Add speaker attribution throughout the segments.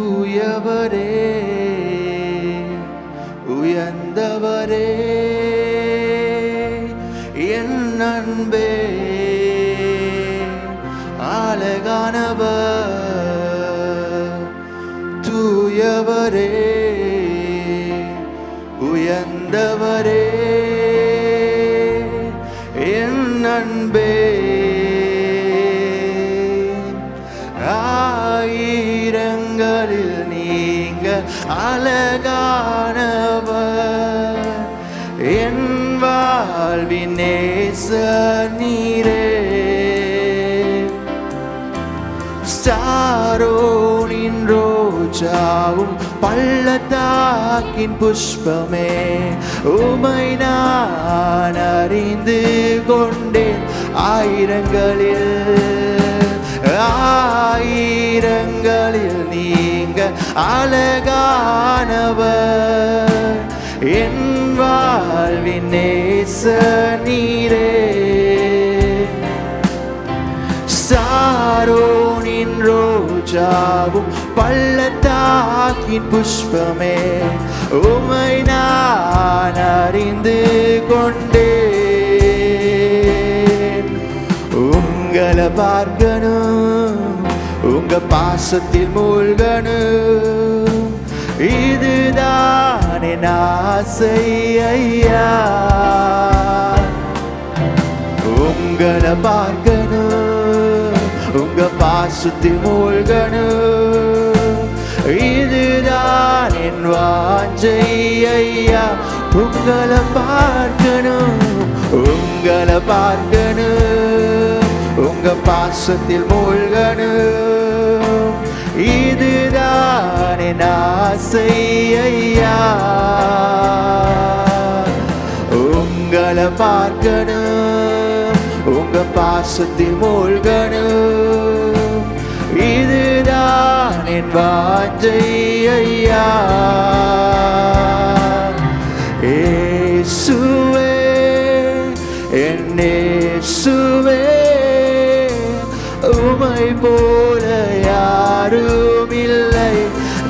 Speaker 1: தூயவரே உயர்ந்தவரே என் அன்பே அழகானவர் தூயவரே உயர்ந்தவரே என் அன்பே ஆயிரங்களில் நீங்க அழகானவர் என் வாழ்வின் நேசர் நீரே சாரோனின் ரோஜாவும் பள்ளத்தாக்கின் புஷ்பமே உமை நான் அறிந்து கொண்டேன் ஆயிரங்களில் நீங்க அழகானவர் என் வாழ்வின் நேசர் நீரே சாரோனின் ரோஜாவும் பள்ளத்தாக்கின் புஷ்பமே உமை நான் அறிந்து கொண்டேன் உங்களை பார்க்கணும் உங்க பாசத்தில் மூழ்கணும் இதுதான் என் ஆசை ஐயா உங்களை பார்க்கணும் உங்க பாசத்தில் மூழ்கணும் இதுதான் என் வாஞ்சை ஐயா உங்களை பார்க்கணும் உங்க பாசத்தில் மூழ்கணும் இதுதான் என் ஆசை ஐயா உங்களை பார்க்கணும் உங்க பாசத்தில் மூழ்கணும் இதுதான் என் வாஞ்சை ஐயா இயேசுவே என் இயேசுவே உம்மை போல யாரும் இல்லை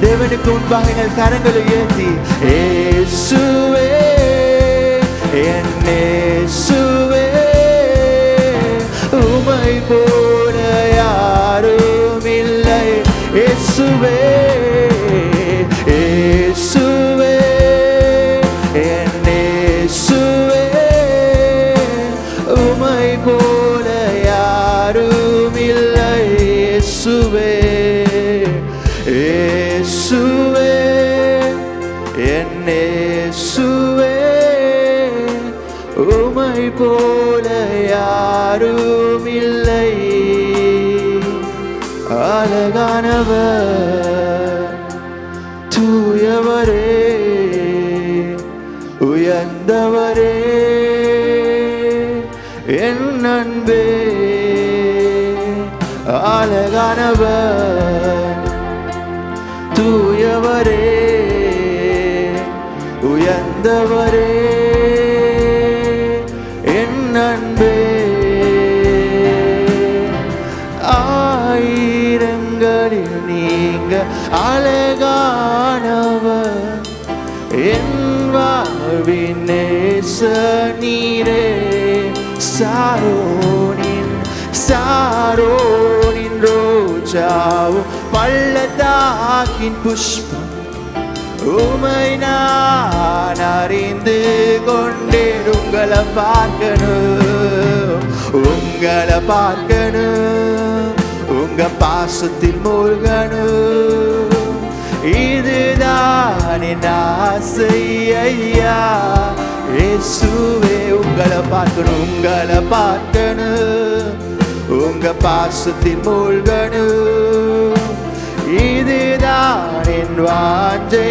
Speaker 1: தேவனுக்கு முன்பாக எங்கள் கரங்களை ஏந்தி இயேசுவே என் இயேசுவே உம்மை போல யாரும் இல்லை இயேசுவே இயேசுவே என் இயேசுவே உம்மை போல யாரும் இல்லை இயேசுவே இயேசுவே என் இயேசுவே உம்மை போல யாரும் இல்லை அழகானவர் தூயவரே உயர்ந்தவரே என் அன்பே அழகானவர் தூயவரே உயர்ந்தவரே என் அன்பே ஆயிரங்களில் நீங்க அழகானவர் என் வாழ்வின் நேசர் நீரே சாரோனின் ரோஜாவும் பள்ளத்தாக்கின் புஷ்பம் உமை நான் அறிந்து கொண்டேன் உங்களை பார்க்கணும் உங்க பாசத்தில் மூழ்கணும் இதுதான் என் ஆசை ஐயா இயேசுவே உங்களை பார்க்கணும் உங்க பாசத்தில் மூழ்கணும் இதுதான் என் வாஞ்சை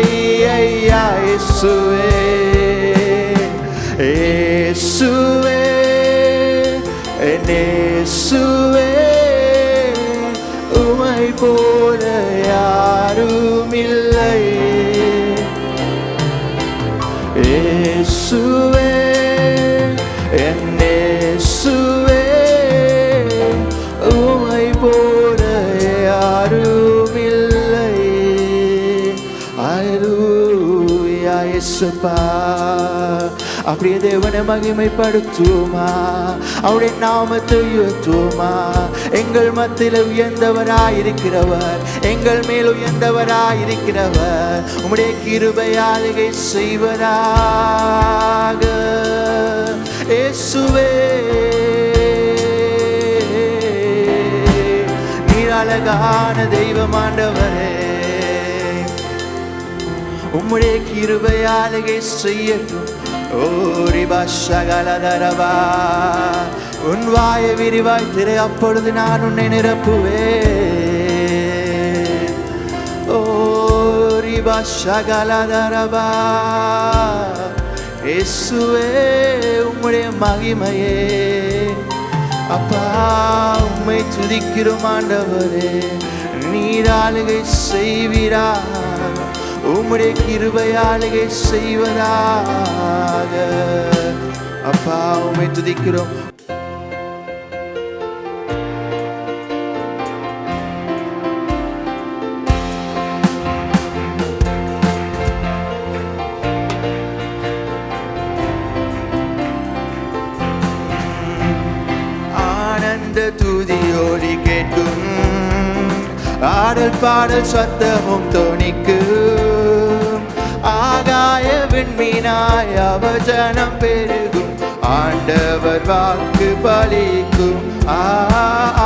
Speaker 1: ஐயா இயேசுவே இயேசுவே என் இயேசுவே உம்மை போல யாரும் இல்லை இயேசுவே என் இயேசுவே உம்மை போல யாரும் இல்லை ஏசப்பா. அப்படியே தேவனை மகிமைப்படுத்துவோமா, அவருடைய நாமத்தை உயர்த்துவோமா. எங்கள் மத்தியில் உயர்ந்தவராயிருக்கிறவர், எங்கள் மேல் உயர்ந்தவராயிருக்கிறவர், உம்முடைய கிருபையாளுகை செய்வராக. இயேசுவே நீர் அழகான தெய்வமாண்டவரே, உம்முடைய கிருபையாளுகை செய்யட்டும். ஓரிபா சகலதரபா, உன் வாயை விரிவாய் திரை, அப்பொழுது நான் உன்னை நிரப்புவேன். ஓரிபா சகலதரபா, இயேசுவே உம்முடைய மகிமையே அப்பா, உம்மை துதிக்கிறோம் ஆண்டவரே. நீர் ஆளுகை செய்வீரா, உம்முடைய கிருபையாளுகை செய்வதாக. அப்பா உம்மை துதிக்கிறோம். ஆனந்த துதியோடி கேட்கும், ஆடல் பாடல் சத்தமும் தொனிக்கும். ஆகாய விண்மீனாய் அவஜனம் பெருகும், ஆண்டவர் வாக்கு பலிக்கும்.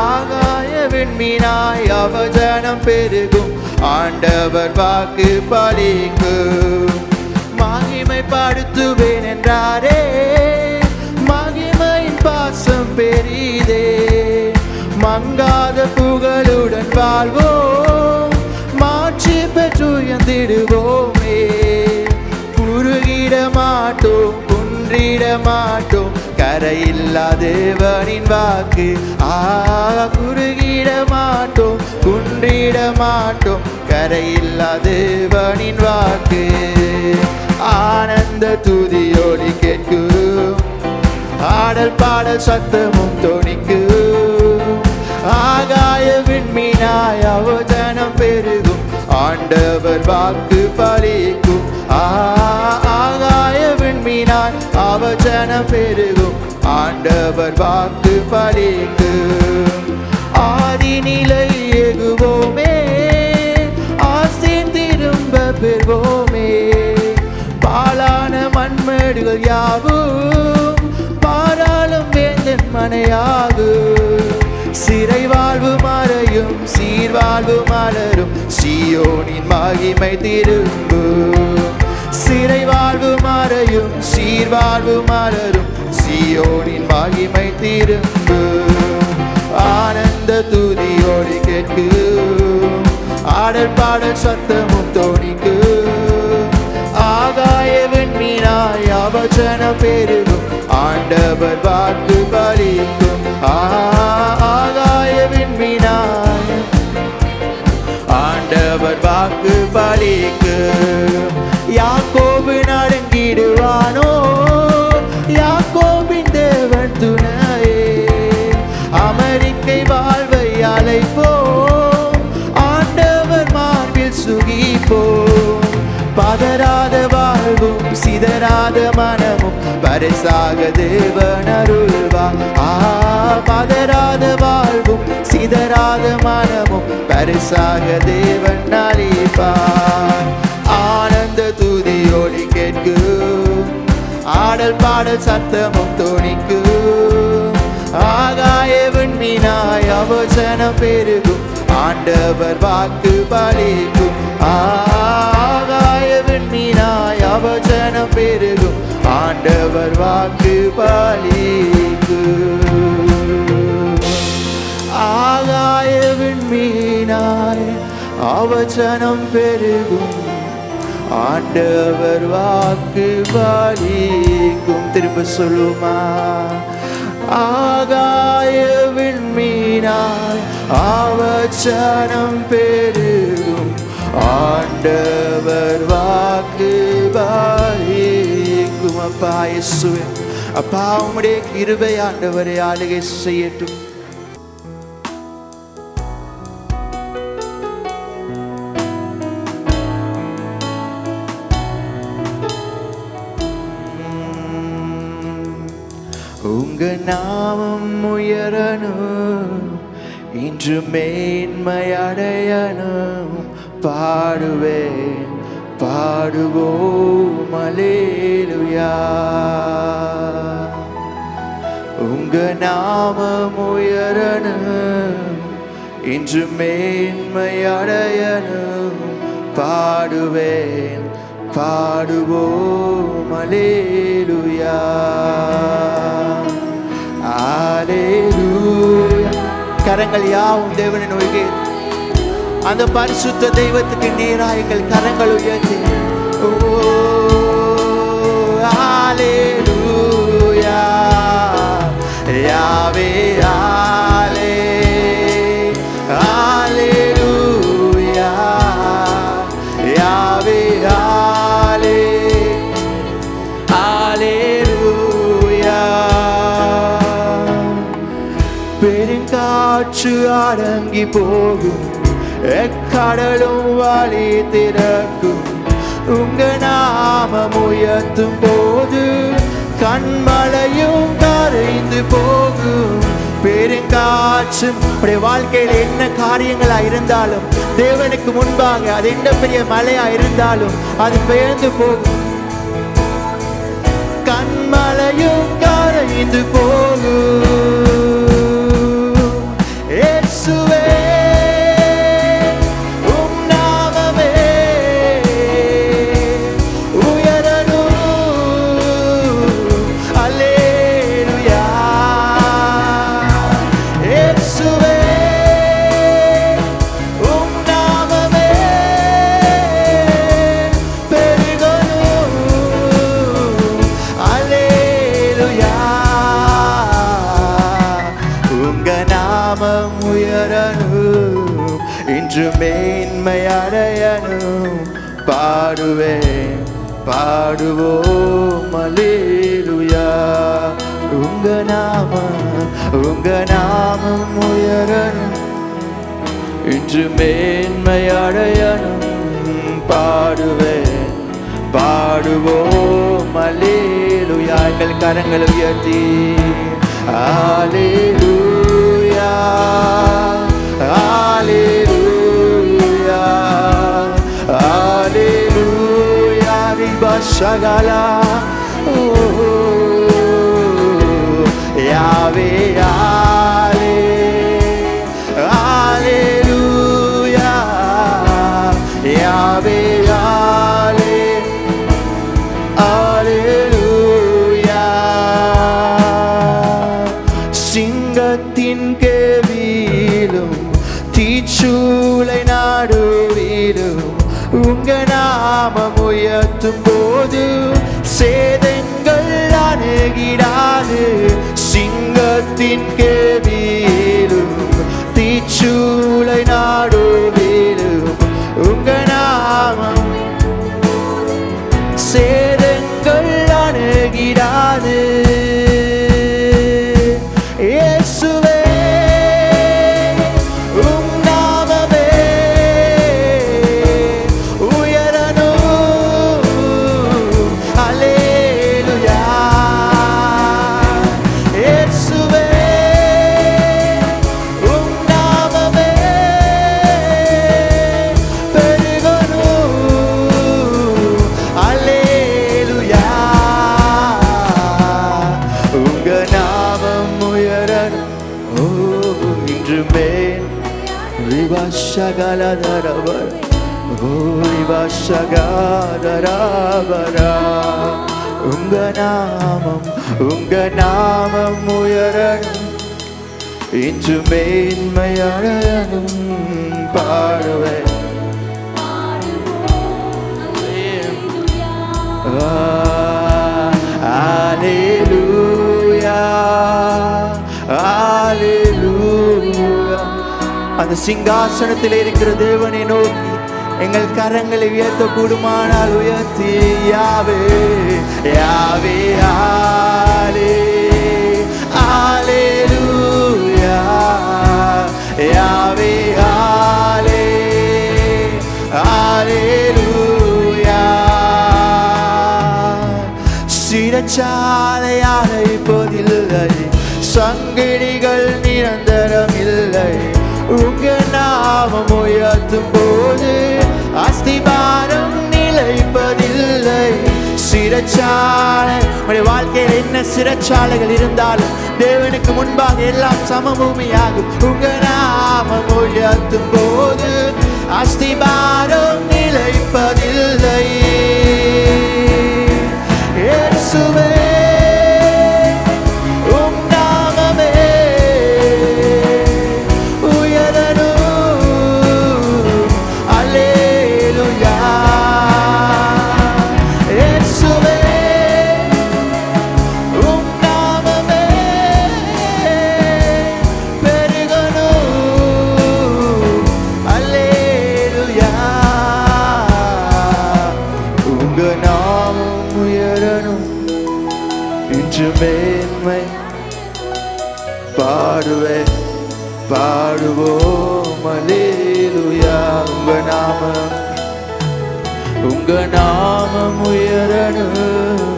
Speaker 1: ஆகாய விண்மீனாய் அவஜனம் பெருகும், ஆண்டவர் வாக்கு பலிக்கும். மகிமைப்படுத்துவேன் என்றாரே, மகிமையின் பாசம் பெரிதே. மங்காத புகழுடன் வாழ்வோம், மாற்றி பெற்று உயர்ந்திடுவோமே. குறுகிட மாட்டோம், குன்றிட மாட்டோம், கரையில்லா தேவனின் வாக்கு. குறுகிட மாட்டோம், குன்றிட மாட்டோம், கரையில்லா தேவனின் வாக்கு. ஆனந்த துதியோடி கேட்கும், ஆடல் பாடல் சத்தமும் தொனிக்கும். ஆகாய விண்மீனாய் அவஜனம் பெருகும், ஆண்டவர் வாக்கு பலிக்கும். ஆகாய விண்மீனாய் அவஜனம் பெருகும், ஆண்டவர் வாக்கு பலிக்கும். ஆதி நிலை எகுவோமே, ஆசை திரும்ப பெறுவோமே. பாலான மண்மேடுகள் யாவும் பாராளும் வேந்தன் மனையாகும். சிறை வாழ்வு மறையும், சீர்வாழ்வு மலரும், சீயோனின் மகிமை திரும்பும். சிறை வாழ்வு மறையும், சீர்வாழ்வு மலரும், சீயோனின் மகிமை திரும்பும். ஆனந்த துதியோடு கேட்கும், ஆடல் பாடல் சத்தமும் தொனிக்கும். ஆகாய விண்மீனாய் அவஜனம் பெருகும், ஆண்டவர் வாக்கு பலிக்கும். ஆகாய விண்மீனாய் ஆண்டவர் வாக்கு பலிக்கும். யாக்கோபு நடுங்கிடுவானோ, யாக்கோபின் தேவன் துணையே. அமெரிக்கை வாழ்வை அழைப்போம், ஆண்டவர் மார்பில் சுகிப்போம். பதறாத வாழ்வும் சிதறாத மனமும் பரிசாக தேவன் அருள்வார். பதறாத வாழ்வும் சிதறாத மனமும் பரிசாக தேவன் அளிப்பார். ஆனந்த துதியோடி கேட்கும், ஆடல் பாடல் சத்தமும் தொனிக்கும். ஆகாய விண்மீனாய் அவஜனம் பெருகும், ஆண்டவர் வாக்கு பலிக்கும். ஆகாய விண்மீனாய் அவஜனம் பெருகும், ஆண்டவர் வாக்கு பலிக்கும். ஆகாய விண்மீனாய் அவஜனம் பெருகும், ஆண்டவர் வாக்கு பலிக்கும். திரும்ப சொல்லுமா, ஆகாய விண்மீனாய் அவஜனம் பெருகும், ஆண்டவர் வாக்கு பலிக்கும். அப்பா இயேசுவே, அப்பா உம்முடைய கிருபை ஆண்டவரை ஆளுகை செய்யட்டும். உங்க நாமம் உயரணும், இன்று மேன்மையடையணும். பாடுவேன் பாடுவோம் அல்லேலூயா. உங்க நாமம் உயரணும், இன்று மேன்மையடையணும். பாடுவேன் பாடுவோம் அல்லேலூயா. அல்லேலூயா. கரங்கள் யாவும் தேவனை நோக்கி அந்த பரிசுத்த தெய்வத்துக்கு நேராக எங்கள் கரங்கள் உயர்த்தி ஓ அல்லேலூயா. யாவே ஆலே அல்லேலூயா. யாவே ஆலே அல்லேலூயா. பெருங்காற்று அடங்கி போகும், எக்கடலும் வழி திறக்கும். உங்க நாமம் உயர்த்தும் போது கண்மலையும் கரைந்து போகும். பெருங்காற்றும் உடைய வாழ்க்கையில் என்ன காரியங்களா இருந்தாலும், தேவனுக்கு முன்பாக அது என்ன பெரிய மலையா இருந்தாலும் அது பெயர்ந்து போகும். கண்மலையும் கரைந்து போகும். இயேசுவே இன்று மேன்மையடையணும். பாடுவேன் பாடுவோம் அல்லேலூயா. உங்க நாமம் உயரணும், இன்று மேன்மையடையணும். பாடுவேன் பாடுவோம் அல்லேலூயா. எங்கள் கரங்களை உயர்த்தி அல்லேலூயா அல்லேலூயா அல்லேலூயா. விபஷகலா யாவே ஆலே அல்லேலூயா. யாவே ஆலே அல்லேலூயா. சிங்கத்தின் கேவிலும் தீச்சூளை நாடுவிலும் உங்க நாமம் உயர்த்தும் போது சேதங்கள் அணுகிடாது. சிங்கத்தின் கேவிலும் தீச்சூளை நாடுவிலும் உங்க நாமம் சேதங்கள் அணுகிடாது. இயேசுவே உங்க நாமம் உயரணும், இன்று மேன்மையடையணும். பாடுவேன் அல்லேலூயா அல்லேலூயா. அந்த சிங்காசனத்தில் இருக்கிற தேவனை நோக்கி எங்கள் கரங்களை உயர்த்த கூடுமானால் உயர்த்தி யாவே யாவே ஆலே அல்லேலூயா. யாவே ஆலே அல்லேலூயா. சிறைச்சாலை அழைப்பதில்லை, சங்கிலிகள் நிரந்தரம் இல்லை. உங்க நாமம் உயர்த்தும் போது அஸ்திபாரம் நிலைப்பதில்லை. சிறைச்சாலை, உடைய வாழ்க்கையில் என்ன சிறைச்சாலைகள் இருந்தாலும் தேவனுக்கு முன்பாக எல்லாம் சமபூமியாகும். உங்க நாமம் உயர்த்தும் போது அஸ்திபாரம் நிலைப்பதில்லை. இயேசுவே உம் நாமமே உயரணும். அல்லேலூயா. இயேசுவே உம் நாமமே பெருகணும். அல்லேலூயா. உங்க நாமம் உயரணும். இன்று மேன்மை பாடுவேன், பாடுவோம் அல்லேலூயா. உங்க நாமம் உயரணும்.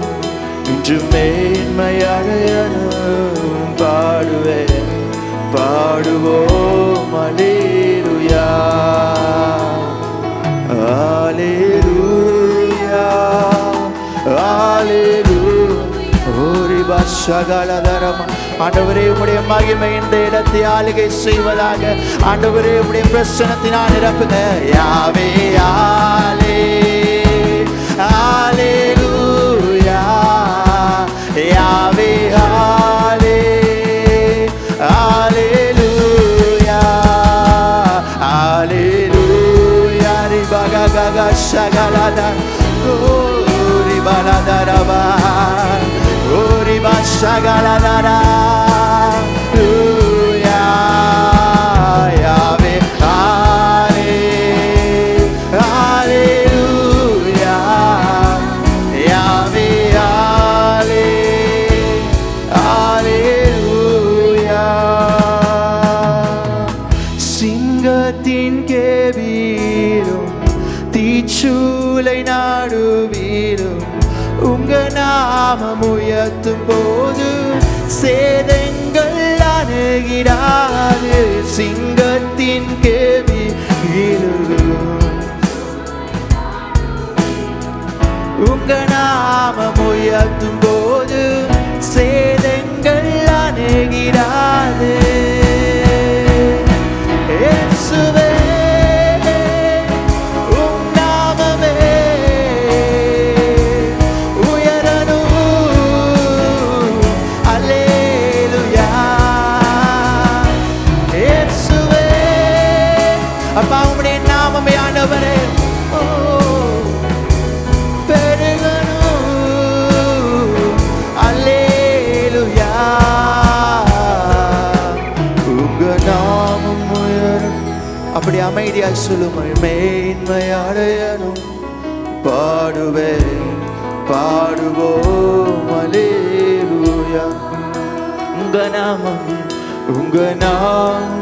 Speaker 1: இன்று மேன்மை அடையணும். பாடுவேன், பாடுவோம் அல்லேலூயா. அல்லேலூயா. ஆண்டவரே உம்முடைய மகிமை இந்த இடத்தை ஆளுகை செய்வதாக. ஆண்டவரே உம்முடைய பிரசன்னத்தினால் நிரப்புங்க. யாவே ஆலே அல்லேலூயா. யாவே ஆலே அல்லேலூயா. அல்லேலூயா. ரிபககக ஷகலதா Baladaraба, Uri Bashagaladara, Luya, Yahweh, Alleluia, Yahweh, Alleluia. Singatin kebirum, தீச்சூலை நாடுவீரும். உங்க நாமம் உயர்த்தும் போது சேதங்கள் அணுகிடாது. சிங்கத்தின் கேவி உங்க நாமம் உயர்த்தும் போது சேதங்கள் அணுகிடாது. இயேசுவே அப்பா உம்முடைய நாமமே ஆண்டவரே பெருகணும். அல்லேலூயா. உங்க நாமம் உயரும். அப்படி அமைதியாய் சொல்லும். மேன்மை அடையணும். பாடுவேன், பாடுவோம் அல்லேலூயா. உங்க நாமம், உங்க நாமம்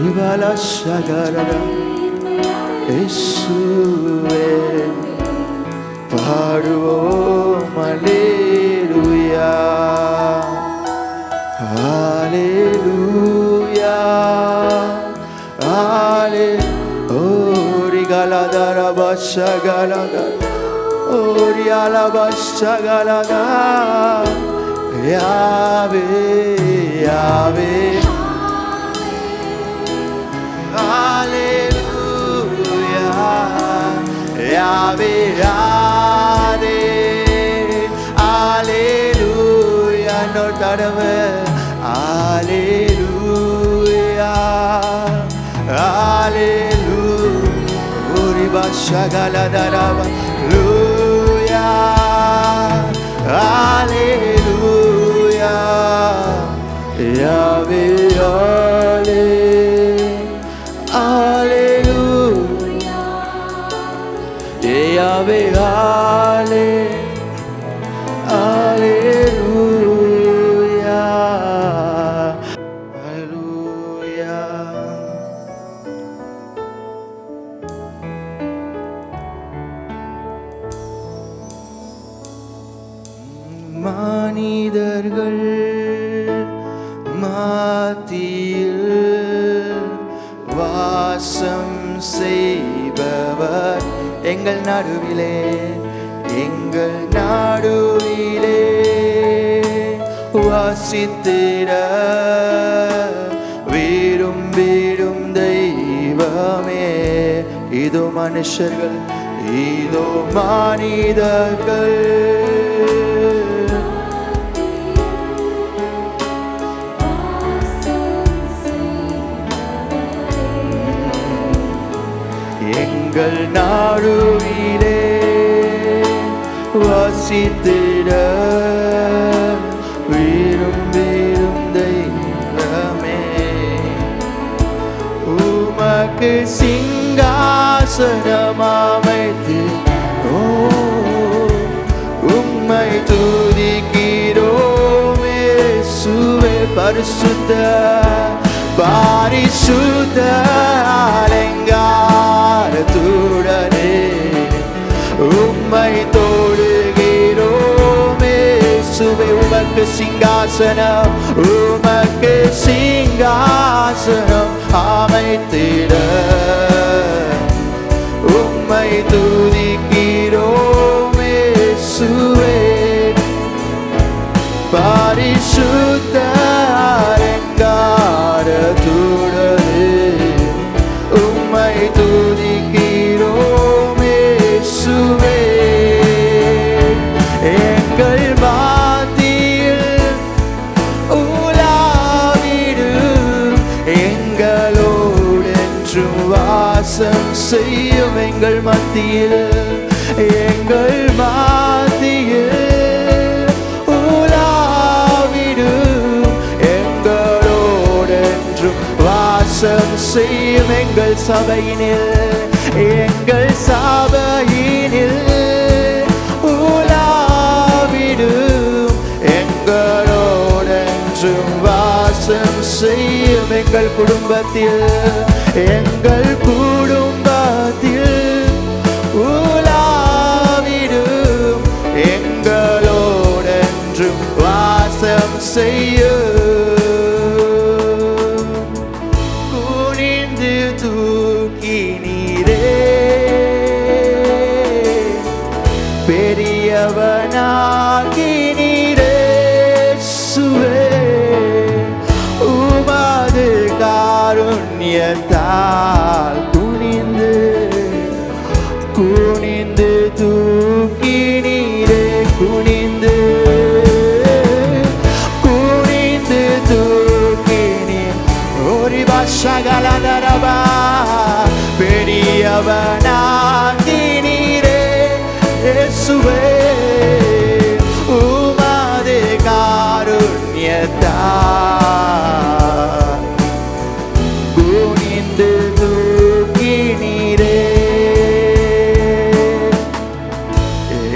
Speaker 1: இவள சகரத இயேசுவே பாடுவோம் அல்லேலூயா. அல்லேலூயா. ஓரி கலதர பஷகலத ஓரி அலபஷகலத யாவே யாவே. Alleluia, Yahweh, Alleluia, no tadave, Alleluia, Alleluia, Uriba shagala daraba, Alleluia, Alleluia, Yahweh, Alleluia, Yahweh, Alleluia, Alleluia. மனிதர்கள் மத்தியில் வாசம் செய்பவர் எங்கள் நடுவிலே வாசித்திட விரும்பிடும் தெய்வமே. இதோ மனுஷர்கள் இதோ மனிதர்கள் எங்கள் நாடுவிலே வாசித்திட விரும்பிடும் தெய்வமே. உமக்கு சிங்காசனம் அமைத்து உம்மை துதிக்கிறோம் இயேசுவே. பரிசுத்த பரிசுத்த அலங்காரத்துடனே உம்மை தொழுகிறோம் இயேசுவே. உமக்கு சிங்காசனம் உமக்கு சிங்காசனம் அமைத்திட உம்மை துதிக்கிறோம் இயேசுவே. பரிசுத்த அலங்காரத்துடனே உம்மை துதிக்கிறோம் இயேசுவே. எங்கள் மத்தியில் உலாவிடும் எங்களோடு என்றும் வாசம் செய்யும். எங்கள் மத்தியில் எங்கள் மத்தியில் வாசம் செய்யும். எங்கள் சபையினில் எங்கள் சபையினில் உலாவிடும் எங்களோடென்றும் வாசம் செய்யும். எங்கள் குடும்பத்தில் எங்கள் குடும்பத்தில் உலாவிடும் எங்களோடென்றும் வாசம் செய்யும். பெரியவனாகினீரே சுவே உமது காருண்யத்தால் குனிந்து குனிந்து தூக்கினீரே. குனிந்து குனிந்து தூக்கினீர். ஒரு பாஷகலதரபா பெரியவனாகினீரே இயேசுவே உமது காருண்யத்தால் குனிந்து தூக்கினீரே.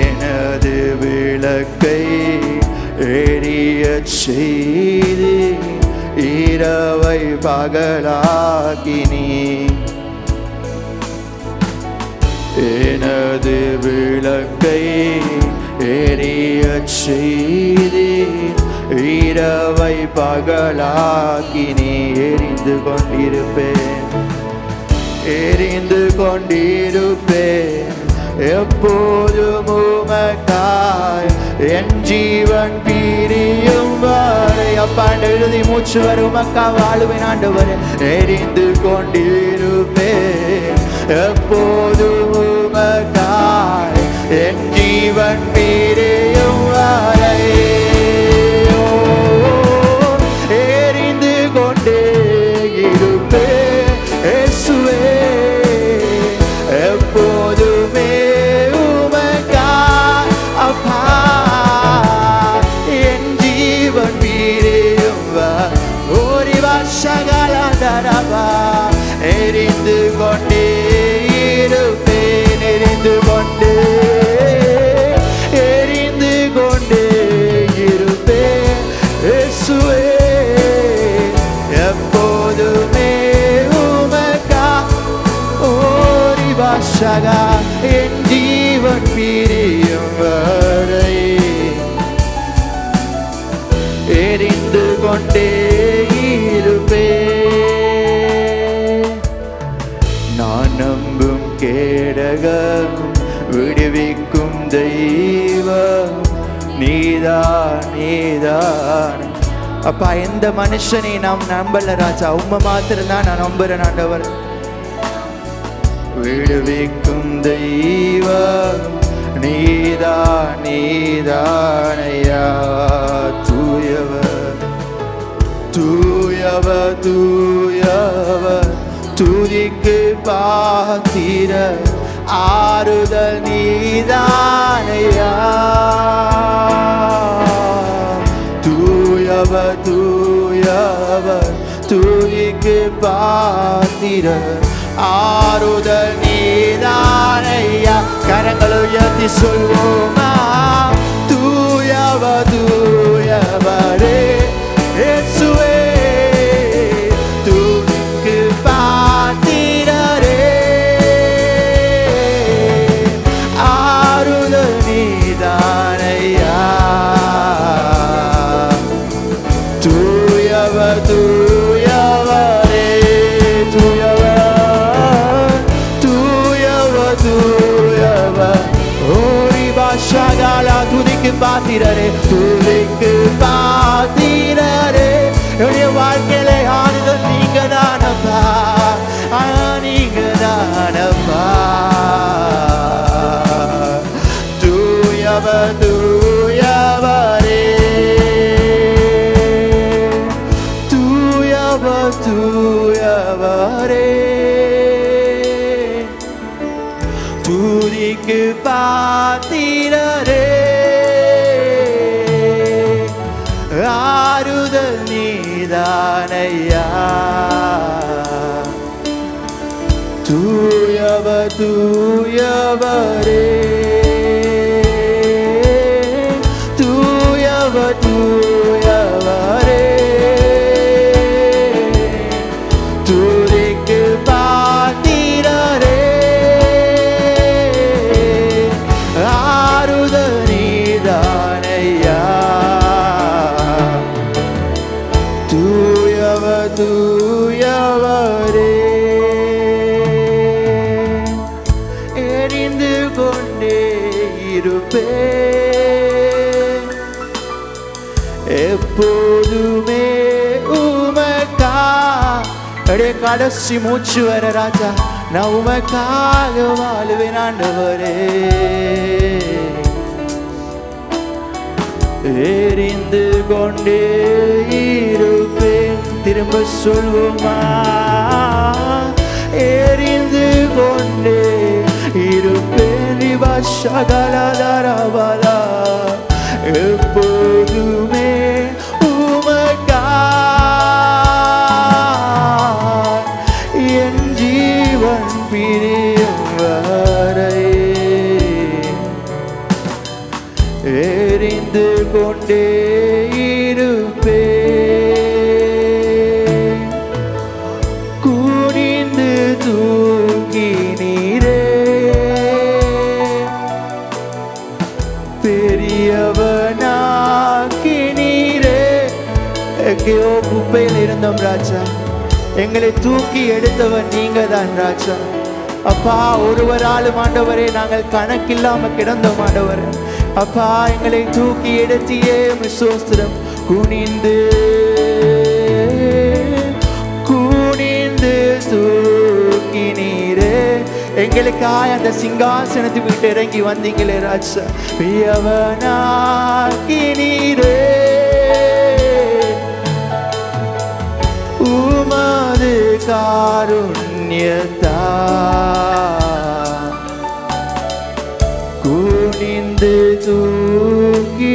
Speaker 1: எனது விளக்கை எரியச் செய்து இரவை பகலாக்கினீர். எனது விளக்கை எரியச் செய்தீர் இரவை பகலாக்கினீ. எரிந்து கொண்டிருப்பேன் எரிந்து கொண்டிருப்பேன் எப்போதும் உமக்காய் என் ஜீவன் பிரியும் வரை. அப்பாண்டு எழுதி மூச்சு வரும் உமக்கா வாழுவேன் ஆண்டவரே. எரிந்து கொண்டிருப்பேன் எப்போதும் உமக்காய் என் ஜீவன் பிரியும் வரை. எரிந்து கொண்டே இருப்பேன் இயேசுவே எப்போதுமே உமக்காய். அப்பா என் ஜீவன் பிரியும் ஒரு வருஷகாலந்தரவா. எரிந்து கொண்டே இருப்பேன் எரிந்து கொண்டே எரிந்து கொண்டே இருப்பேன் இயேசுவே எப்போதுமே உமக்கா. ஒரு வருஷகா என் ஜீவன் பிரியும் வரை எரிந்து கொண்டே உலகம் விடுவிக்கும் தெய்வம் நீதான் நீதான். அப்பா, எந்த மனுஷனை நாம் நம்பல ராஜா, உம்மை மாத்திரம் தான் நான் நம்புறேன் ஆண்டவர். விடுவிக்கும் தெய்வம் நீதான் நீதான் ஐயா. தூயவர் தூயவர் தூயவர் துதிக்கு பாத்திர ஆறுதல் நீதான் ஐயா. தூயவர் தூயவர் துதிக்கு பாத்திர ஆறுதல் நீதான் ஐயா. கரங்களை உயர்த்தி சொல்வோமா, தூயவர் தூயவரே இயேசுவே துதிக்கு பாத்திரரே ஆறுதல் நீதான் ஐயா. தூயவர் தூயவரே தூயவர் தூயவர் தூயவர் ஓரி பாஷாகாலா துதிக்கு பாத்திரரே துதிக்கு பாத்திரரே. என்னுடைய வாழ்க்கையில ஆறுதல் நீங்க தானப்பா, நீங்க தானப்பா. தூயவர் தூயவரே தூயவர் தூயவரே துதிக்கு பாத்திரரே ஆறுதல் நீதான் ஐயா. தூயவர் தூயவரே தூயவர் தூயவரே துதிக்கு பாத்திரரே ஆறுதல் நீதான் ஐயா. தூயவர் தூயவரே எரிந்து கொண்டே இருப்பேன் எப்போதுமே உமக்கா. கடைசி மூச்சு வர ராஜா நான் உமக்காக வாழுவேன் ஆண்டவரே. எரிந்து கொண்டே இருப்பேன், திரும்ப சொல்வோமா, எரிந்து கொண்டே இருப்பேன் சகலதரவதா எப்போதுமே உமக்கா. என் ஜீவன் பிரியும் வரை எரிந்து கொண்டே இருப்பேன். குனிந்து தூங்கி நீரே பெரியவனாக்கி நீரே. எங்கேயோ குப்பையில் இருந்தோம் ராஜா, எங்களை தூக்கி எடுத்தவன் நீங்க தான் ராஜா. அப்பா, ஒருவராலும் ஆண்டவரே நாங்கள் கணக்கில்லாம கிடந்தோம் ஆண்டவர். அப்பா, எங்களை தூக்கி எடுத்தியே ஸ்தோத்திரம். குனிந்து குனிந்து தூக்கி நீரே எங்களுக்காய் அந்த சிங்காசனத்தை விட்டு இறங்கி வந்தீங்களே ராஜா. பிரியவனாக்கி நீரே உமது காருண்யத்தா குனிந்து தூக்கி